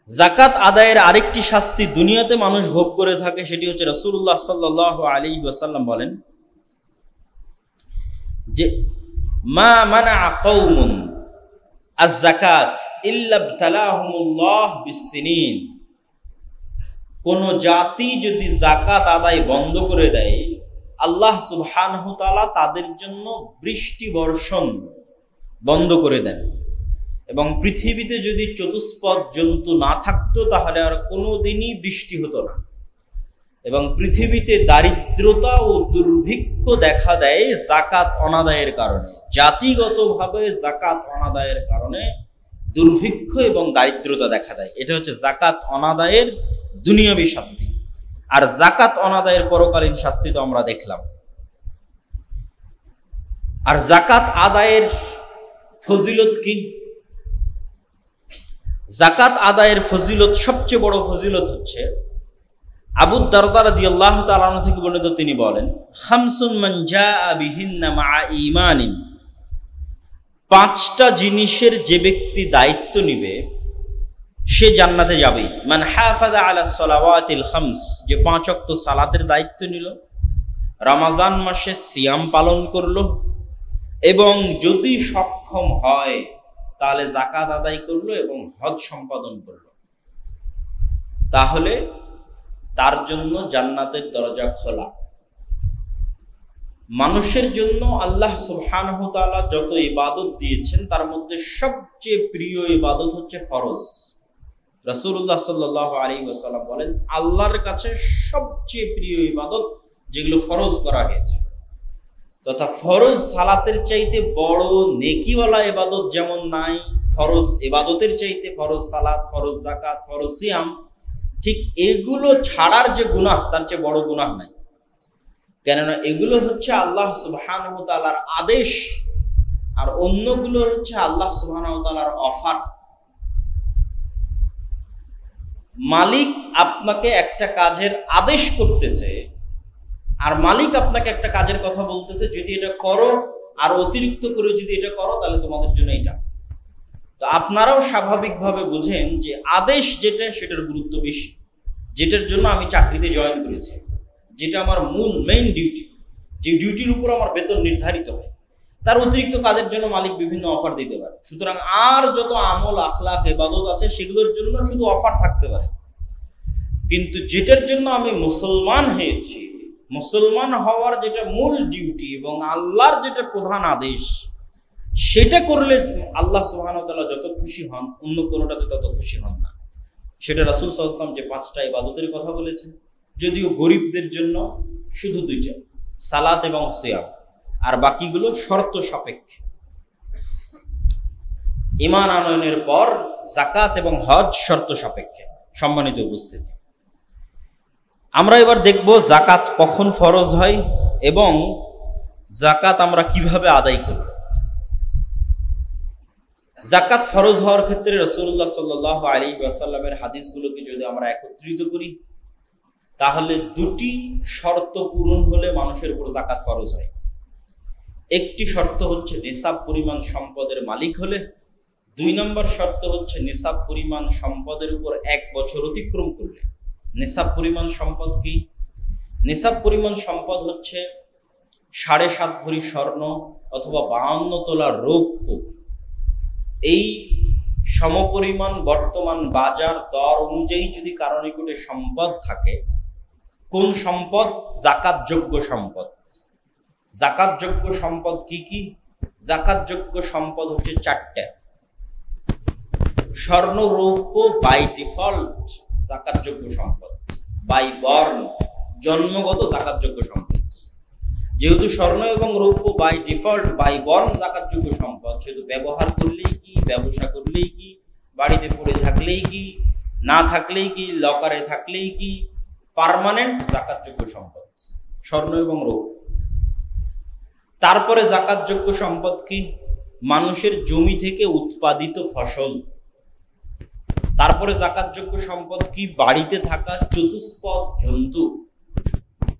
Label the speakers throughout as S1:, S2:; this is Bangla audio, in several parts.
S1: যাকাত আদায়ের আরেকটি শাস্তি দুনিয়াতে মানুষ ভোগ করে থাকে, সেটি হচ্ছে রাসূলুল্লাহ সাল্লাল্লাহু আলাইহি ওয়াসাল্লাম বলেন যে মা মানা কওমুন আয-যাকাত ইল্লা ইবতালাহুমুল্লাহ বিস-সিনিন। কোন জাতি যদি যাকাত আদায় বন্ধ করে দেয়, আল্লাহ সুবহানাহু ওয়া তাআলা তাদের জন্য বৃষ্টি বর্ষণ বন্ধ করে দেন। এবং পৃথিবীতে যদি চতুষ্পদ জন্তু না থাকতো তাহলে আর কোনোদিনই বৃষ্টি হতো না। এবং পৃথিবীতে দারিদ্রতা ও দুর্ভিক্ষ দেখা দেয় যাকাত অনাদায়ের কারণে। জাতিগতভাবে যাকাত অনাদায়ের কারণে দুর্ভিক্ষ এবং দারিদ্রতা দেখা দেয়। এটা হচ্ছে যাকাত অনাদায়ের দুনিয়াবী শাস্তি। আর যাকাত অনাদায়ের পরকালীন শাস্তি তো আমরা দেখলাম। আর যাকাত আদায়ের ফজিলত কি? যাকাত আদায়ের ফজিলত, সবচেয়ে বড় ফজিলত হচ্ছে আবু দারদা রাদিয়াল্লাহু তাআলা আনহু থেকে বর্ণিত, তিনি বলেন খামসুন মান জাআ বিহিন্না মাআ ঈমানিন। পাঁচটা জিনিসের যে ব্যক্তি দায়িত্ব নিবে সে জান্নাতে যাবেই। মান হাফাযা আলা সালাওয়াতিল খামস, যে 5 ওয়াক্ত সালাতের দায়িত্ব নিল, রমজান মাসে সিয়াম পালন করলো, এবং যদি সক্ষম হয় তাহলে যাকাত আদায় করলো এবং হজ সম্পাদন করলো, তাহলে তার জন্য জান্নাতের দরজা খোলা। মানুষের জন্য আল্লাহ সুবহানাহু ওয়া তাআলা যত ইবাদত দিয়েছেন তার মধ্যে সবচেয়ে প্রিয় ইবাদত হচ্ছে ফরজ। রাসূলুল্লাহ সাল্লাল্লাহু আলাইহি ওয়াসাল্লাম বলেন আল্লাহর কাছে সবচেয়ে প্রিয় ইবাদত যেগুলো ফরজ করা হয়েছে, তথা ফরজ সালাতের চাইতে বড় নেকিওয়ালা ইবাদত যেমন নাই, ফরজ ইবাদতের চাইতে ফরজ সালাত, ফরজ যাকাত, ফরজ সিয়াম, ঠিক এগুলো ছাড়ার যে গুনাহ তার চেয়ে বড় গুনাহ নাই। কেননা এগুলো হচ্ছে আল্লাহ সুবহানাহু ওয়া তাআলার আদেশ, আর অন্যগুলো হচ্ছে আল্লাহ সুবহানাহু ওয়া তাআলার অফার। মালিক আপনাকে একটা কাজের আদেশ করতেছে, আর মালিক আপনাকে একটা কাজের কথা বলতেছে, যদি এটা করো আর অতিরিক্ত করে যদি এটা করো তাহলে তোমাদের জন্য এটা। তো আপনারাও স্বাভাবিকভাবে বুঝেন যে আদেশ যেটা সেটার গুরুত্ব বেশি। যেটার জন্য আমি চাকরিতে জয়েন করেছি, যেটা আমার মূল মেইন ডিউটি, যে ডিউটির উপর আমার বেতন নির্ধারিত হয়, তার অতিরিক্ত কাজের জন্য মালিক বিভিন্ন অফার দিতে পারে। সুতরাং আর যত আমল আখলাক ইবাদত আছে সেগুলোর জন্য শুধু অফার থাকতে পারে, কিন্তু যেটার জন্য আমি মুসলমান হয়েছি, মুসলমান হওয়ার যেটা মূল ডিউটি এবং আল্লাহর যেটা প্রধান আদেশ, সেটা করলে আল্লাহ সুবহানাহু ওয়া তাআলা যত খুশি হন, অন্য কোনোটাতে তত খুশি হন না। সেটা রাসূল সাল্লাল্লাহু আলাইহি ওয়াসাল্লাম যে 5টা ইবাদতের কথা বলেছেন, যদিও গরিবদের জন্য শুধু 2টা, সালাত এবং সিয়াম, আর বাকিগুলো শর্ত সাপেক্ষে। ঈমান আনয়নের পর যাকাত এবং হজ শর্ত সাপেক্ষে। সম্মানিত উপস্থিতি, আমরা এবার দেখব যাকাত কখন ফরজ হয় এবং যাকাত আমরা কিভাবে আদায় করব। যাকাত ফরজ হওয়ার ক্ষেত্রে রাসূলুল্লাহ সাল্লাল্লাহু আলাইহি ওয়াসাল্লামের হাদিসগুলোকে যদি আমরা একত্রিত করি, তাহলে 2টি শর্ত পূরণ হলে মানুষের উপর যাকাত ফরজ হয়। একটি শর্ত হচ্ছে নিসাব পরিমাণ সম্পদের মালিক হলে, 2 নম্বর শর্ত হচ্ছে নিসাব পরিমাণ সম্পদের উপর 1 বছর অতিক্রম করলে। নিসাব পরিমাণ সম্পদ কি? নিসাব পরিমাণ সম্পদ হচ্ছে 7.5 ভরি স্বর্ণ অথবা 52 তোলা রৌপ্য। এই সমপরিমাণ বর্তমান বাজার দর অনুযায়ী যদি কারো নিকটে সম্পদ থাকে, কোন সম্পদ? যাকাতযোগ্য সম্পদ। যাকাতযোগ্য সম্পদ কি কি? যাকাতযোগ্য সম্পদ হচ্ছে 4টা। স্বর্ণ রৌপ্য বাই ডিফল্ট যাকাতযোগ্য সম্পদ, বাই বর্ন জন্মগত যাকাতযোগ্য সম্পদ। যেহেতু স্বর্ণ এবং রৌপ্য বাই ডিফল্ট বাই বর্ন যাকাতযোগ্য সম্পদ, সেহেতু ব্যবহার করলেই কি, ব্যবসা করলেই কি, বাড়িতে পড়ে থাকলেই কি, না থাকলেই কি, লকারে থাকলেই কি, পার্মানেন্ট যাকাতযোগ্য সম্পদ স্বর্ণ এবং রৌপ্য। তারপরে যাকাতযোগ্য সম্পদ কি? মানুষের জমি থেকে উৎপাদিত ফসল। তারপরে যাকাতযোগ্য সম্পদ কি? বাড়িতে থাকা চতুষ্পদ জন্তু।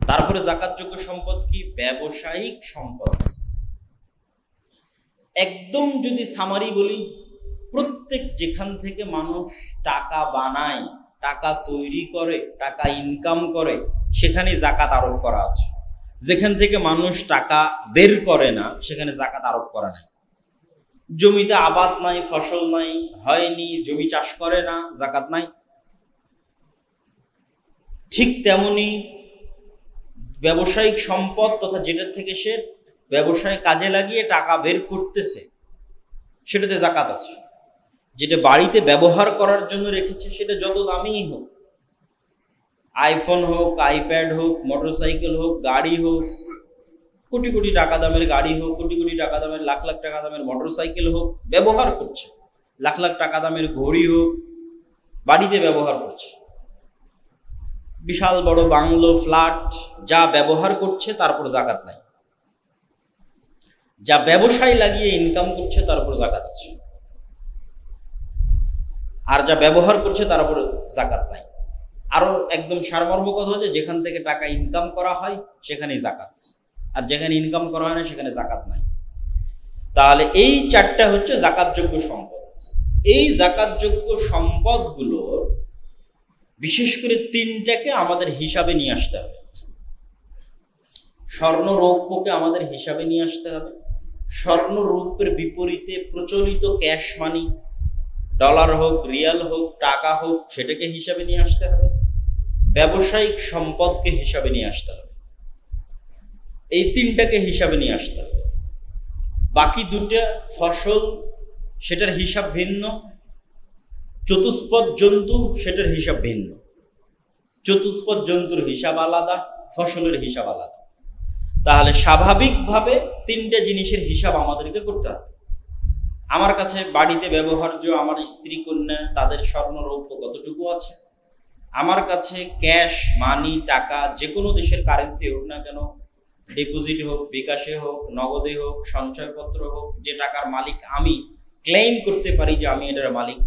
S1: তারপরে যাকাতযোগ্য সম্পদ কি? ব্যবসায়িক সম্পদ। একদম যদি সামারি বলি, প্রত্যেক যেখান থেকে মানুষ টাকা বানায়, টাকা তৈরি করে, টাকা ইনকাম করে, সেখানে জাকাত আরোপ করা আছে। যেখান থেকে মানুষ টাকা বের করে না, সেখানে জাকাত আরোপ করা নাই। জমিতে আবাদ নাই, ফসল নাই, হয়নি, জমি চাষ করে না, জাকাত নাই। ঠিক তেমনি ব্যবসায়িক সম্পদ তথা যেটা থেকে সে ব্যবসায় কাজে লাগিয়ে টাকা বের করতেছে, সেটাতে জাকাত আছে। যেটা বাড়িতে ব্যবহার করার জন্য রেখেছে, সেটা যত দামিই হোক, আইফোন হোক, আইপ্যাড হোক, মোটরসাইকেল হোক, গাড়ি হোক, কোটি কোটি টাকা দামের গাড়ি হোক, কোটি কোটি টাকা দামের, লাখ লাখ টাকা দামের মোটরসাইকেল হোক, ব্যবহার করছে। লাখ লাখ টাকা দামের ঘড়ি হোক, বাড়িতে ব্যবহার করছে। বিশাল বড় বাংলো, ফ্ল্যাট, যা ব্যবহার করছে তার উপর জাকাত নাই। যা ব্যবসায় লাগিয়ে ইনকাম করছে তার উপর জাকাত আছে, আর যা ব্যবহার করছে তার উপর জাকাত নাই। আরো একদম সারমর্ম কথা হচ্ছে, যেখান থেকে টাকা ইনকাম করা হয় সেখানেই জাকাত, আর যেখানে ইনকাম করা হয় না সেখানে জাকাত নাই। তাহলে এই চারটা হচ্ছে জাকাতযোগ্য সম্পদ। এই জাকাতযোগ্য সম্পদগুলোর বিশেষ করে তিনটাকে আমাদের হিসাবে নিয়ে আসতে হবে। স্বর্ণ রৌপ্যকে আমাদের হিসাবে নিয়ে আসতে হবে। স্বর্ণ রৌপ্যের বিপরীতে প্রচলিত ক্যাশ মানি, ডলার হোক, রিয়াল হোক, টাকা হোক, সেটাকে হিসাবে নিয়ে আসতে হবে। ব্যবসায়িক সম্পদকে হিসাবে নিয়ে আসতে হবে। এই তিনটাকে হিসাবে নিয়ে আসতে হবে। বাকি দুটা ফসল, সেটার হিসাব ভিন্ন। চতুষ্পদ জন্তু, সেটার হিসাব ভিন্ন। চতুষ্পদ জন্তুর হিসাব আলাদা, ফসলের হিসাব আলাদা। তাহলে স্বাভাবিকভাবে তিনটা জিনিসের হিসাব আমাদেরকে করতে হবে। আমার কাছে বাড়িতে ব্যবহার্য আমার স্ত্রী কন্যা, তাদের স্বর্ণ রৌপ্য কতটুকু আছে, আমার কাছে ক্যাশ মানি, টাকা, যে কোনো দেশের কারেন্সি হোক না কেন, ডিপোজিট হোক, বিকাশে হোক, নগদে হোক, সঞ্চয়পত্র হোক, যে টাকার মালিক আমি ক্লেইম করতে পারি যে আমি এটার মালিক,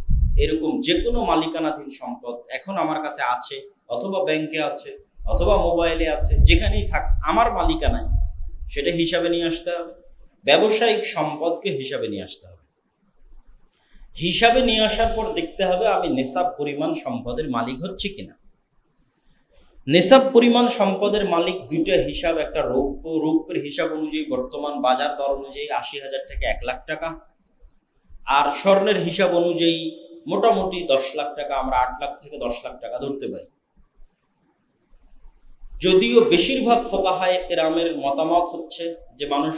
S1: এরকম যে কোনো মালিকানাধীন সম্পদ এখন আমার কাছে আছে, অথবা ব্যাংকে আছে, অথবা মোবাইলে আছে, যেখানেই থাক আমার মালিকানায়, সেটা হিসাবে নিয়ে আসতে হবে। ব্যবসায়িক সম্পদকে হিসাবে নিয়ে আসতে হবে। হিসাবে নিয়ে আসার পর দেখতে হবে আমি নেশাব পরিমাণ সম্পদের মালিক হচ্ছে কিনা। নেশাব পরিমাণ সম্পদের মালিক দুইটা হিসাব, একটা রৌপ্যের হিসাব অনুযায়ী বর্তমান বাজার দর অনুযায়ী ৮০,০০০ থেকে ১ লাখ টাকা, আর স্বর্ণের হিসাব অনুযায়ী মোটামুটি ১০ লাখ টাকা, আমরা ৮ লাখ থেকে ১০ লাখ টাকা ধরতে পারি। যদিও বেশিরভাগ ফুকাহায়ে কেরামের মতামত হচ্ছে যে মানুষ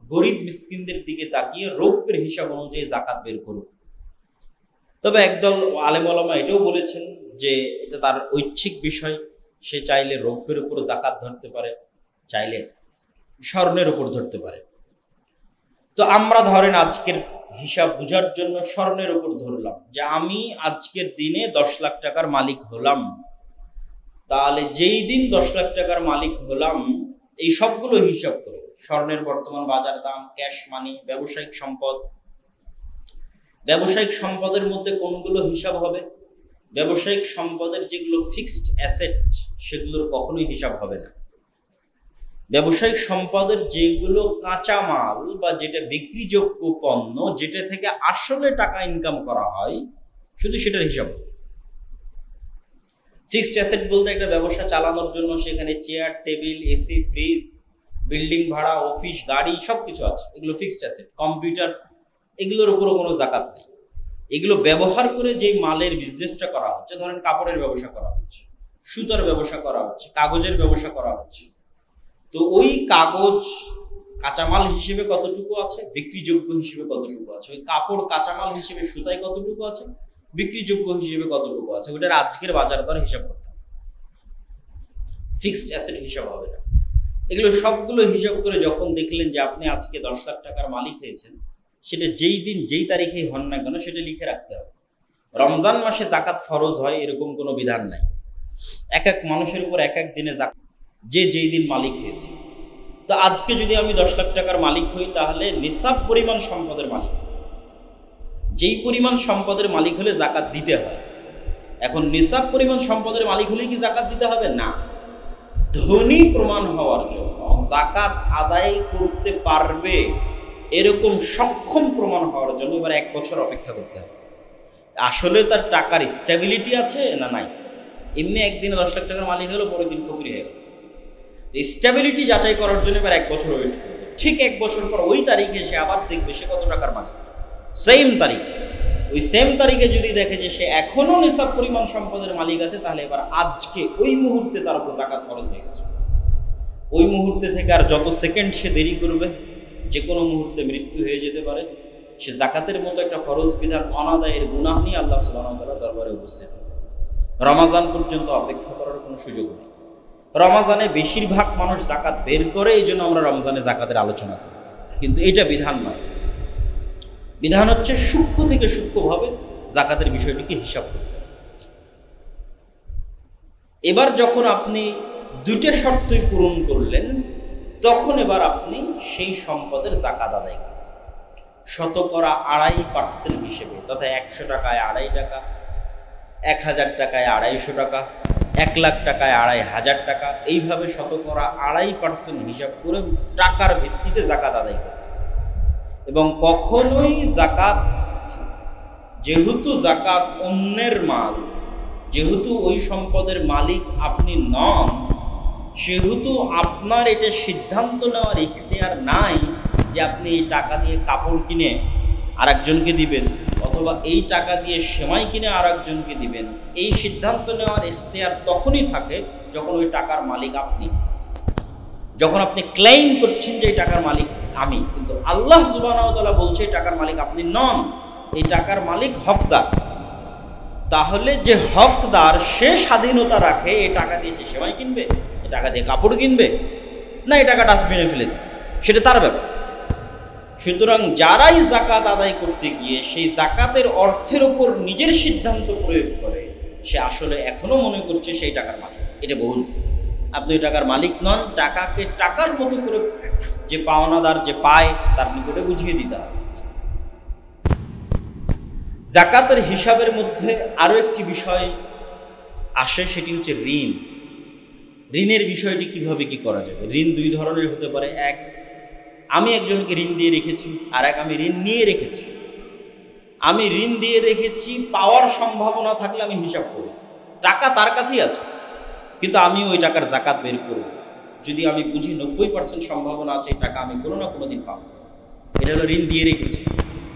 S1: গরিব মিসকিনদের দিকে তাকিয়ে রৌপ্যের হিসাব অনুযায়ী জাকাত বের করুক। তবে একদল আলেম ওলামা এটাও বলেছেন যে এটা তার ঐচ্ছিক বিষয়, সে চাইলে রৌপ্যের উপর জাকাত ধরতে পারে, চাইলে স্বর্ণের উপর ধরতে পারে। তো আমরা ধরেন আজকের হিসাব বোঝার জন্য স্বর্ণের উপর ধরলাম যে আমি আজকের দিনে ১০ লাখ টাকার মালিক হলাম। তাহলে যেই দিন ১০ লাখ টাকার মালিক হলাম, এই সবগুলো হিসাব করে স্বর্ণের বর্তমান বাজার দাম, ক্যাশ মানি, ব্যবসায়িক সম্পদ। ব্যবসায়িক সম্পদের মধ্যে কোনগুলো হিসাব হবে? ব্যবসায়িক সম্পদের যেগুলো ফিক্সড অ্যাসেট, সেগুলোর কখনোই হিসাব হবে না। ব্যবসায়িক সম্পদের যেগুলো কাঁচামাল বা যেটা বিক্রিযোগ্য পণ্য, যেটা থেকে আসলে টাকা ইনকাম করা হয়, শুধু সেটার হিসাব হবে। ফিক্সড অ্যাসেট বলতে একটা ব্যবসা চালানোর জন্য সেখানে chair, table, AC, fridge, building ভাড়া, অফিস, গাড়ি সবকিছু আছে, এগুলো ফিক্সড অ্যাসেট। কম্পিউটার, এগুলোর উপরও কোনো জাকাত নেই। এগুলো ব্যবহার করে যে মালের বিজনেসটা করা হচ্ছে, ধরেন কাপড়ের ব্যবসা করা হচ্ছে, সুতার ব্যবসা করা হচ্ছে, কাগজের ব্যবসা করা হচ্ছে, তো ওই কাগজ কাঁচামাল হিসেবে কতটুকু আছে, বিক্রিযোগ্য হিসেবে কতটুকু আছে, ওই কাপড় কাঁচামাল হিসেবে সুতায় কতটুকু আছে, বিক্রিযোগ্য হিসেবে কতটুকু আছে, ওটার আজকের বাজার দর হিসাব করতে হবে। ফিক্সড অ্যাসেট হিসাব হবে না। এগুলো সবগুলো হিসাব করে যখন দেখলেন যে আপনি আজকে ১০ লাখ টাকার মালিক হয়েছেন, সেটা যেই দিন যেই তারিখেই হন না কেন সেটা লিখে রাখতে হবে। রমজান মাসে জাকাত ফরজ হয় এরকম কোনো বিধান নাই। এক এক মানুষের উপর এক এক দিনে জাকাত, যে যেই দিন মালিক হয়েছে। তো আজকে যদি আমি ১০ লাখ টাকার মালিক হই, তাহলে নিসাব পরিমাণ সম্পদের মালিক, যেই পরিমাণ সম্পদের মালিক হলে জাকাত দিতে হয়। এখন নিসাব পরিমাণ সম্পদের মালিক হলে কি জাকাত দিতে হবে? না। ধনী প্রমাণ হওয়ার জন্য, জাকাত আদায় করতে পারবে এরকম সক্ষম প্রমাণ হওয়ার জন্য এবার 1 বছর অপেক্ষা করতে হবে আসলে তার টাকার স্টেবিলিটি আছে না নাই। এমনি একদিনে 10 লাখ টাকার মালিক হলো, পরের দিন ফকির হয়ে গেল। স্টেবিলিটি যাচাই করার জন্য এবার 1 বছর ওয়েট করবে। ঠিক 1 বছর পর ওই তারিখে সে আবার দেখবে সে কত টাকার মালিক। সেম তারিখ, ওই সেম তারিখে যদি দেখে যে সে এখনো নিসাব পরিমাণ সম্পদের মালিক আছে, তাহলে এবার আজকে ওই মুহূর্তে তার উপর জাকাত ফরজ হয়ে গেছে। ওই মুহূর্তে থেকে আর যত সেকেন্ড সে দেরি করবে, যে কোনো মুহূর্তে মৃত্যু হয়ে যেতে পারে। সে জাকাতের মতো একটা ফরজ বিধান অনাদায়ের গুনাহ নিয়ে আল্লাহ সুবহানাহু ওয়া তাআলার দরবারে উপস্থিত। রমাজান পর্যন্ত অপেক্ষা করার কোনো সুযোগ নেই। রমাজানে বেশিরভাগ মানুষ জাকাত বের করে, এই জন্য আমরা রমজানে জাকাতের আলোচনা করি, কিন্তু এটা বিধান নয়। বিধান হচ্ছে সূক্ষ্ম থেকে সূক্ষ্মভাবে জাকাতের বিষয়টিকে হিসাব করতে হবে। এবার যখন আপনি 2টা শর্তই পূরণ করলেন, তখন এবার আপনি সেই সম্পদের জাকাত আদায় করেন শতকরা 2.5% হিসেবে, তথা 100 টাকায় 2.5 টাকা, 1000 টাকায় 250 টাকা, 1 লাখ টাকায় 2500 টাকা, এইভাবে শতকরা 2.5% হিসাব করে টাকার ভিত্তিতে জাকাত আদায় করে। এবং কখনোই জাকাত, যেহেতু জাকাত অন্যের মাল, যেহেতু ওই সম্পদের মালিক আপনি নন, সেহেতু আপনার এটা সিদ্ধান্ত নেওয়ার ইখতিয়ার নাই যে আপনি এই টাকা দিয়ে কাপড় কিনে আরেকজনকে দিবেন, অথবা এই টাকা দিয়ে সেমাই কিনে আরেকজনকে দিবেন। এই সিদ্ধান্ত নেওয়ার ইখতিয়ার তখনই থাকে যখন ওই টাকার মালিক আপনি, যখন আপনি ক্লেইম করছেন যে এই টাকার মালিক আমি। কিন্তু আল্লাহ সুবহানাহু ওয়া তাআলা বলছে এই টাকার মালিক আপনি নন, এই টাকার মালিক হকদার। তাহলে যে হকদার সে স্বাধীনতা রাখে এই টাকা দিয়ে সে সেমাই কিনবে, এই টাকা দিয়ে কাপড় কিনবে, না এই টাকা ডাস্টবিনে ফেলে দেবে, সেটা তার ব্যাপার। সুতরাং যারাই জাকাত আদায় করতে গিয়ে সেই জাকাতের অর্থের ওপর নিজের সিদ্ধান্ত প্রয়োগ করে, সে আসলে এখনো মনে করছে সেই টাকার মালিক। এটা ভুল। আপনি ওই টাকার মালিক নন। টাকাকে টাকার মতো করে যে পাওনাদার যে পায় তার নিকটে বুঝিয়ে দিতে হবে। জাকাতের হিসাবের মধ্যে আরো একটি বিষয় আসে, সেটি হচ্ছে ঋণ। ঋণের বিষয়টি কিভাবে কি করা যাবে। ঋণ 2 ধরনের হতে পারে। এক, আমি একজনকে ঋণ দিয়ে রেখেছি, আর এক আমি ঋণ নিয়ে রেখেছি। আমি ঋণ দিয়ে রেখেছি, পাওয়ার সম্ভাবনা থাকলে আমি হিসাব করব, টাকা তার কাছেই আছে, কিন্তু আমি ওই টাকার জাকাত বের করব যদি আমি বুঝি 90% সম্ভাবনা আছে এই টাকা আমি কোনো না কোনো দিন পাবো। এটা হলো ঋণ দিয়ে রেখেছি।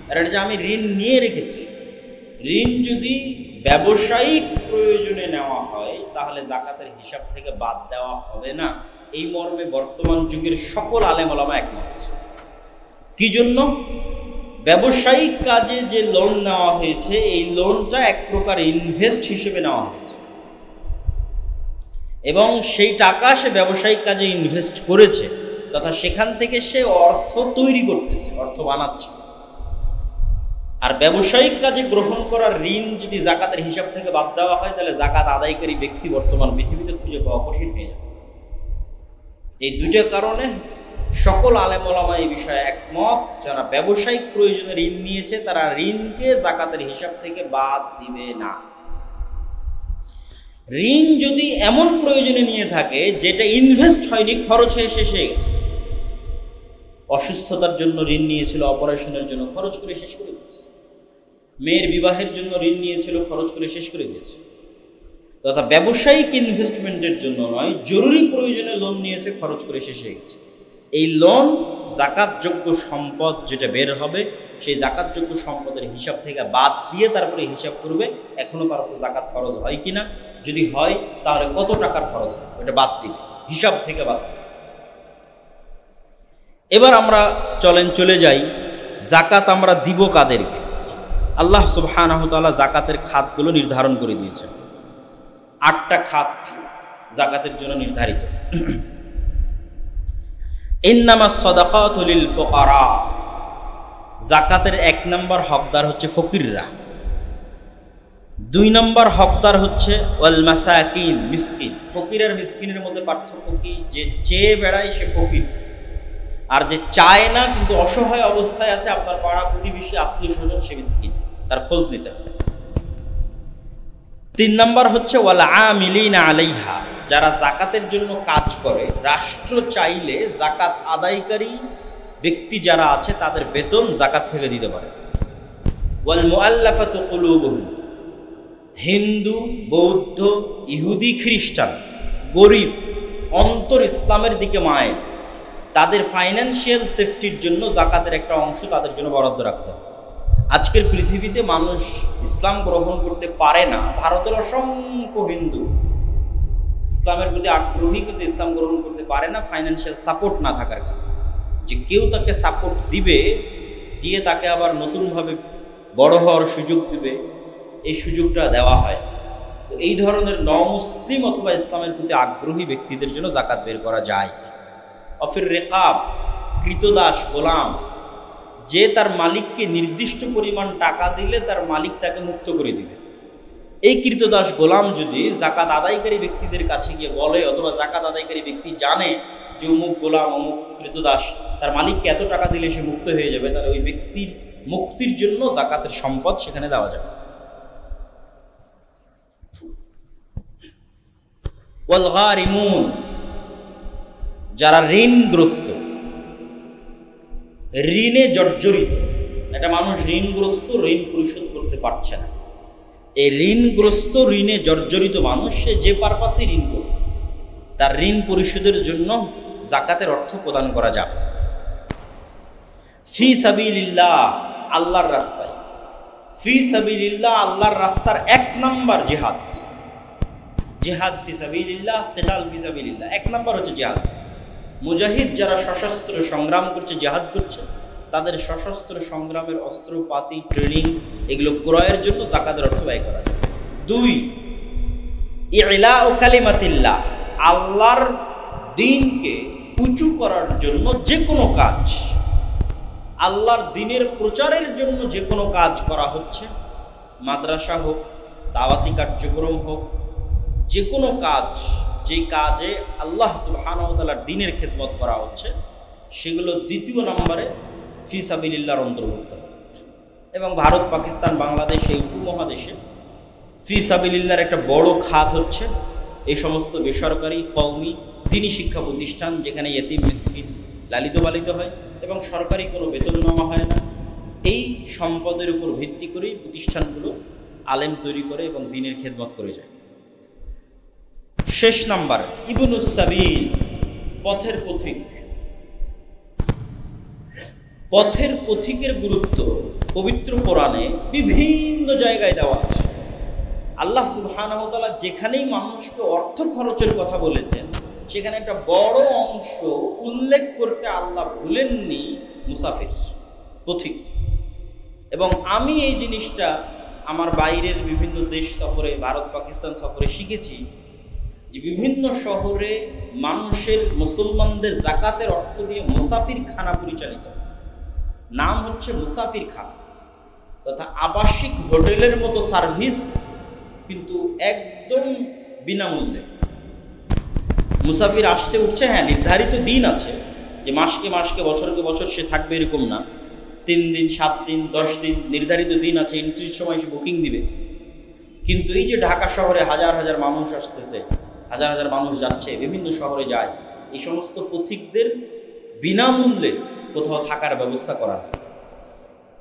S1: আর এটা যে আমি ঋণ নিয়ে রেখেছি। ঋণ যদি ব্যবসায়িক প্রয়োজনে নেওয়া হয় তাহলে জাকাতের হিসাব থেকে বাদ দেওয়া হবে না, এই মর্মে বর্তমান যুগের সকল আলেম ওলামা একমত। কি জন্য? ব্যবসায়িক কাজে যে লোন নেওয়া হয়েছে, এই লোনটা এক প্রকার ইনভেস্ট হিসেবে নেওয়া হয়েছে, এবং সেই টাকা সে ব্যবসায়িক কাজে ইনভেস্ট করেছে, তথা সেখান থেকে সে অর্থ তৈরি করতেছে, অর্থ বানাচ্ছে। আর ব্যবসায়িক কাজে গ্রহণ করার ঋণ যদি জাকাতের হিসাব থেকে বাদ দেওয়া হয়, তাহলে জাকাত আদায়কারী ব্যক্তি বর্তমান পৃথিবীতে খুঁজে পাওয়া কঠিন হয়ে যাবে। এই 2টা কারণে সকল আলেম ওলামা এই বিষয়ে একমত, যারা ব্যবসায়িক প্রয়োজনে ঋণ নিয়েছে তারা ঋণকে জাকাতের হিসাব থেকে বাদ দিবে না। ঋণ যদি এমন প্রয়োজনে নিয়ে থাকে যেটা ইনভেস্ট হয়নি, খরচ হয়ে শেষ হয়ে গেছে, অসুস্থতার জন্য ঋণ নিয়েছিল, অপারেশনের জন্য খরচ করে শেষ করে দিয়েছে, মেয়ের বিবাহের জন্য ঋণ নিয়েছিল, খরচ করে শেষ করে দিয়েছে, তথা ব্যবসায়িক ইনভেস্টমেন্টের জন্য নয়, জরুরি প্রয়োজনে লোন নিয়েছে, খরচ করে শেষ হয়ে গেছে, এই লোন জাকাতযোগ্য সম্পদ যেটা বের হবে সেই জাকাতযোগ্য সম্পদের হিসাব থেকে বাদ দিয়ে তারপরে হিসাব করবে এখনো তার উপর জাকাত ফরজ হয় কিনা। যদি হয় তাহলে কত টাকার ফরজ হয় ওটা বাদ দিবে, হিসাব থেকে বাদ দিবে। এবার আমরা চলে যাই জাকাত আমরা দিব কাদেরকে। আল্লাহ সুবহানাহু ওয়া তাআলা জাকাতের খাতগুলো নির্ধারণ করে দিয়েছেন। 8টা খাত জাকাতের জন্য নির্ধারিত। ইন্নামাস সাদাকাতু লিল ফুকারা, জাকাতের 1 নম্বর হকদার হচ্ছে ফকিররা। 2 নম্বর হকদার হচ্ছে ওয়াল মাসাকিন, মিসকিন। ফকির আর মিসকিনের মধ্যে পার্থক্য কি? যে চেয়ে বেড়ায় সে ফকির, আর যে চায় না কিন্তু অসহায় অবস্থায় আছে আপনার পাড়া প্রতিবেশী আত্মীয় স্বজন, সে মিসকিন, তার খোঁজ নিতে হবে। 3 নম্বর হচ্ছে ওয়াল আমিলিনা আলাইহা, যারা জাকাতের জন্য কাজ করে। রাষ্ট্র চাইলে জাকাত আদায়কারী ব্যক্তি যারা আছে তাদের বেতন জাকাত থেকে দিতে পারে। ওয়াল মুআল্লাফাতু কুলুবুহুম, হিন্দু, বৌদ্ধ, ইহুদি, খ্রিস্টান, গরিব, অন্তর ইসলামের দিকে মায়ের, তাদের ফাইন্যান্সিয়াল সেফটির জন্য জাকাতের একটা অংশ তাদের জন্য বরাদ্দ রাখতে হবে। আজকের পৃথিবীতে মানুষ ইসলাম গ্রহণ করতে পারে না। ভারতের অসংখ্য হিন্দু ইসলামের প্রতি আগ্রহী, কিন্তু ইসলাম গ্রহণ করতে পারে না ফাইন্যান্সিয়াল সাপোর্ট না থাকার কারণে। যে কেউ তাকে সাপোর্ট দিবে, দিয়ে তাকে আবার নতুনভাবে বড় হওয়ার সুযোগ দিবে, এই সুযোগটা দেওয়া হয়। তো এই ধরনের নমুসলিম অথবা ইসলামের প্রতি আগ্রহী ব্যক্তিদের জন্য জাকাত বের করা যায়। অফির রেকাব, কৃতদাস, গোলাম, যে তার মালিককে নির্দিষ্ট পরিমাণ টাকা দিলে তার মালিক তাকে মুক্ত করে দিবে। এই কৃতদাস গোলাম যদি জাকাত আদায়কারী ব্যক্তিদের কাছে গিয়ে বলে, অথবা জাকাত আদায়কারী ব্যক্তি জানে যে অমুক গোলাম, অমুক কৃতদাস, তার মালিককে এত টাকা দিলে সে মুক্ত হয়ে যাবে, তাহলে ওই ব্যক্তির মুক্তির জন্য জাকাতের সম্পদ সেখানে দেওয়া যাবে। ওয়াল গারিমুন, যারা ঋণগ্রস্ত, ঋণে জর্জরিত। একটা মানুষ ঋণগ্রস্ত, ঋণ পরিশোধ করতে পারছে না, এই ঋণগ্রস্ত, ঋণে জর্জরিত মানুষ সে যে পারপাসে ঋণ করবে, তার ঋণ পরিশোধের জন্য জাকাতের অর্থ প্রদান করা যাবে। ফি সাবিলিল্লাহ, আল্লাহর রাস্তায়। ফি সাবিলিল্লাহ, আল্লাহর রাস্তার 1 নম্বর জিহাদ। জিহাদ ফি সাবিলিল্লাহ, কিতাল ফি সাবিলিল্লাহ, 1 নম্বর হচ্ছে জিহাদ। মুজাহিদ যারা সশস্ত্র সংগ্রাম করছে, জিহাদ করছে, তাদের সশস্ত্র সংগ্রামের অস্ত্রপাতি, ট্রেনিং, এগুলো ক্রয়ের জন্য জাকাতের অর্থ ব্যয় করা যায়। 2, ইলাউ কালিমাতিল্লাহ, আল্লাহর দ্বীনকে উঁচু করার জন্য যে কোনো কাজ, আল্লাহর দ্বীনের প্রচারের জন্য যে কোনো কাজ করা হচ্ছে, মাদ্রাসা হোক, দাওয়াতি কার্যক্রম হোক, যে কোনো কাজ, যে কাজে আল্লাহ সুবহানাহু ওয়া তাআলার দ্বীনের খেদমত করা হচ্ছে, সেগুলো 2 নম্বরে ফি সাবিলিল্লাহর অন্তর্ভুক্ত। এবং ভারত, পাকিস্তান, বাংলাদেশ, এই উপমহাদেশে ফি সাবিলিল্লাহর একটা বড় খাত হচ্ছে এই সমস্ত বেসরকারি কওমি দ্বীনি শিক্ষা প্রতিষ্ঠান, যেখানে ইয়েতিম মিসকিন লালিত পালিত হয় এবং সরকারি কোনো বেতন নেওয়া হয় না। এই সম্পদের উপর ভিত্তি করেই প্রতিষ্ঠানগুলো আলেম তৈরি করে এবং দ্বীনের খেদমত করে যায়। শেষ নাম্বার, ইবনুস সাবিল, পথের পথিক। পথের পথিকের গুরুত্ব পবিত্র কোরআনে বিভিন্ন জায়গায় দেওয়া আছে। আল্লাহ সুবহানাহু ওয়া তাআলা যেখানেই মানুষকে অর্থ খরচের কথা বলেছেন, সেখানে একটা বড় অংশ উল্লেখ করতে আল্লাহ ভুলেননি মুসাফির, পথিক। এবং আমি এই জিনিসটা আমার বাইরের বিভিন্ন দেশ সফরে, ভারত, পাকিস্তান সফরে শিখেছি যে বিভিন্ন শহরে মানুষের, মুসলমানদের জাকাতের অর্থ দিয়ে মুসাফির খানা পরিচালিত, নাম হচ্ছে মুসাফির খানা, তথা আবাসিক হোটেলের মতো সার্ভিস, কিন্তু একদম বিনামূল্যে। মুসাফির আসছে উঠছে, হ্যাঁ নির্ধারিত দিন আছে যে মাসকে মাসকে বছরকে বছর সে থাকবে এরকম না, 3 দিন 7 দিন 10 দিন নির্ধারিত দিন আছে, এন্ট্রির সময় সে বুকিং দিবে। কিন্তু এই যে ঢাকা শহরে হাজার হাজার মানুষ আসতেছে, হাজার হাজার মানুষ যাচ্ছে, বিভিন্ন শহরে যায়, এই সমস্ত পথিকদের বিনামূল্যে কোথাও থাকার ব্যবস্থা করা।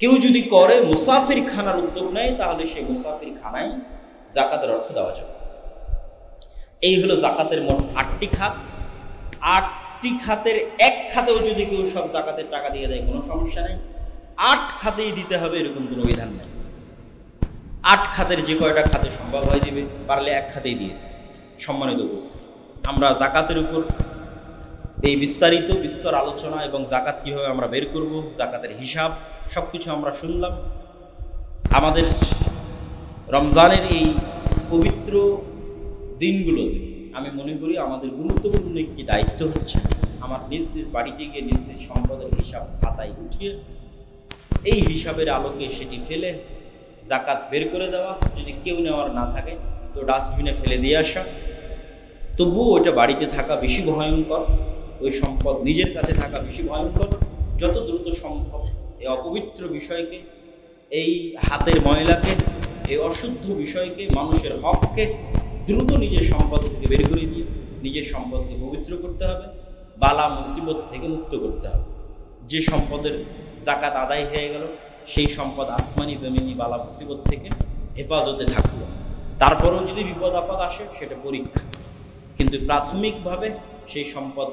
S1: কেউ যদি করে মুসাফির খানার উদ্যোগ নেয়, তাহলে সেই মুসাফির খানায় জাকাতের অর্থ দেওয়া যাবে। এই হলো জাকাতের মোট 8টি খাত। 8টি খাতের এক খাতেও যদি কেউ সব জাকাতের টাকা দিয়ে দেয়, কোনো সমস্যা নেই। 8 খাতেই দিতে হবে এরকম কোনো বিধান নেই। 8 খাতের যে কয়টা খাতে সম্ভব হয় দিবে, পারলে 1 খাতেই দিয়ে। সম্মানিত উপস্থিতি, আমরা জাকাতের উপর এই বিস্তর আলোচনা এবং জাকাত কীভাবে আমরা বের করব, জাকাতের হিসাব, সব কিছু আমরা শুনলাম। আমাদের রমজানের এই পবিত্র দিনগুলোতে আমি মনে করি আমাদের গুরুত্বপূর্ণ একটি দায়িত্ব হচ্ছে আমার নিজ নিজ বাড়িতে গিয়ে নিজ নিজ সম্পদের হিসাব খাতায় উঠিয়ে এই হিসাবের আলোকে সেটি ফেলে জাকাত বের করে দেওয়া। যদি কেউ নেওয়ার না থাকে তো ডাস্টবিনে ফেলে দিয়ে আসা। তবুও ওইটা বাড়িতে থাকা বেশি ভয়ঙ্কর, ওই সম্পদ নিজের কাছে থাকা বেশি ভয়ঙ্কর। যত দ্রুত সম্ভব এই অপবিত্র বিষয়কে, এই হাতের ময়লাকে, এই অশুদ্ধ বিষয়কে, মানুষের হককে দ্রুত নিজের সম্পদ থেকে বের করে দিয়ে নিজের সম্পদকে পবিত্র করতে হবে, বালা মুসিবত থেকে মুক্ত করতে হবে। যে সম্পদের জাকাত আদায় হয়ে গেল সেই সম্পদ আসমানি জমিনি বালা মুসিবত থেকে হেফাজতে থাকলো। তারপরেও যদি বিপদ আপদ আসে সেটা পরীক্ষা, কিন্তু প্রাথমিকভাবে সেই সম্পদ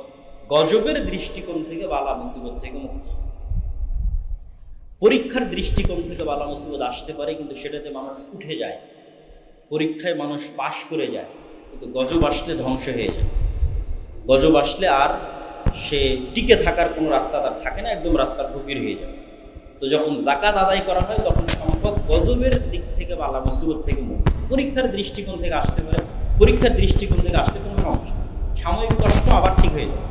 S1: গজবের দৃষ্টিকোণ থেকে বালা মুসিবত থেকে মুক্ত। পরীক্ষার দৃষ্টিকোণ থেকে বালা মুসিবত আসতে পারে, কিন্তু সেটাতে মানুষ উঠে যায়, পরীক্ষায় মানুষ পাশ করে যায়, কিন্তু গজব আসলে ধ্বংস হয়ে যায়। গজব আসলে আর সে টিকে থাকার কোনো রাস্তা তার থাকে না, একদম রাস্তার ফকির হয়ে যায়। তো যখন জাকাত আদায় করা হয় তখন সম্পদ গজবের দিক থেকে বালা মুসিবত থেকে মুক্ত। পরীক্ষার দৃষ্টিকোণ থেকে আসতে পারে, পরীক্ষার দৃষ্টিকোণ থেকে আসলে কোনো সমস্যা, সাময়িক কষ্ট আবার ঠিক হয়ে যাবে।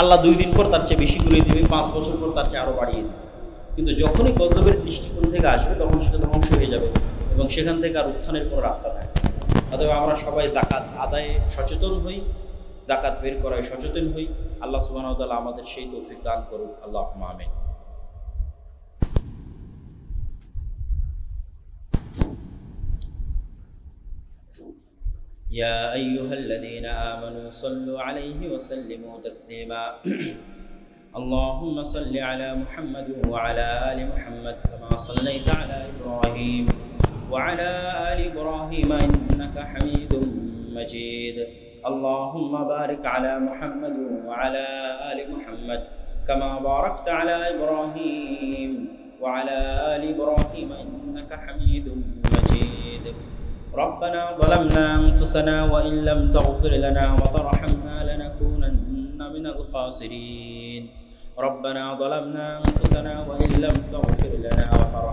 S1: আল্লাহ 2 দিন পর তার চেয়ে বেশি করে দেবে, 5 বছর পর তার চেয়ে আরও বাড়িয়ে দেবে। কিন্তু যখনই গজবের দৃষ্টিকোণ থেকে আসবে তখন সেটা ধ্বংস হয়ে যাবে এবং সেখান থেকে আর উত্থানের কোনো রাস্তা থাকে। অতএব আমরা সবাই জাকাত আদায়ে সচেতন হই, জাকাত বের করায় সচেতন হই। আল্লাহ সুবহানাহু ওয়া তাআলা আমাদের সেই তৌফিক দান করুন। আল্লাহুম্মা আমিন। يا أيها الذين آمنوا صلوا عليه وسلموا تسليما اللهم صل على محمد وعلى آل محمد كما صليت على إبراهيم وعلى آل إبراهيم إنك حميد مجيد اللهم بارك على محمد وعلى آل محمد كما باركت على إبراهيم وعلى آل إبراهيم إنك حميد مجيد ربنا ظلمنا أنفسنا وإن لم تغفر لنا وترحمنا لنكونن من الخاسرين ربنا ظلمنا أنفسنا وإن لم تغفر لنا وترحمنا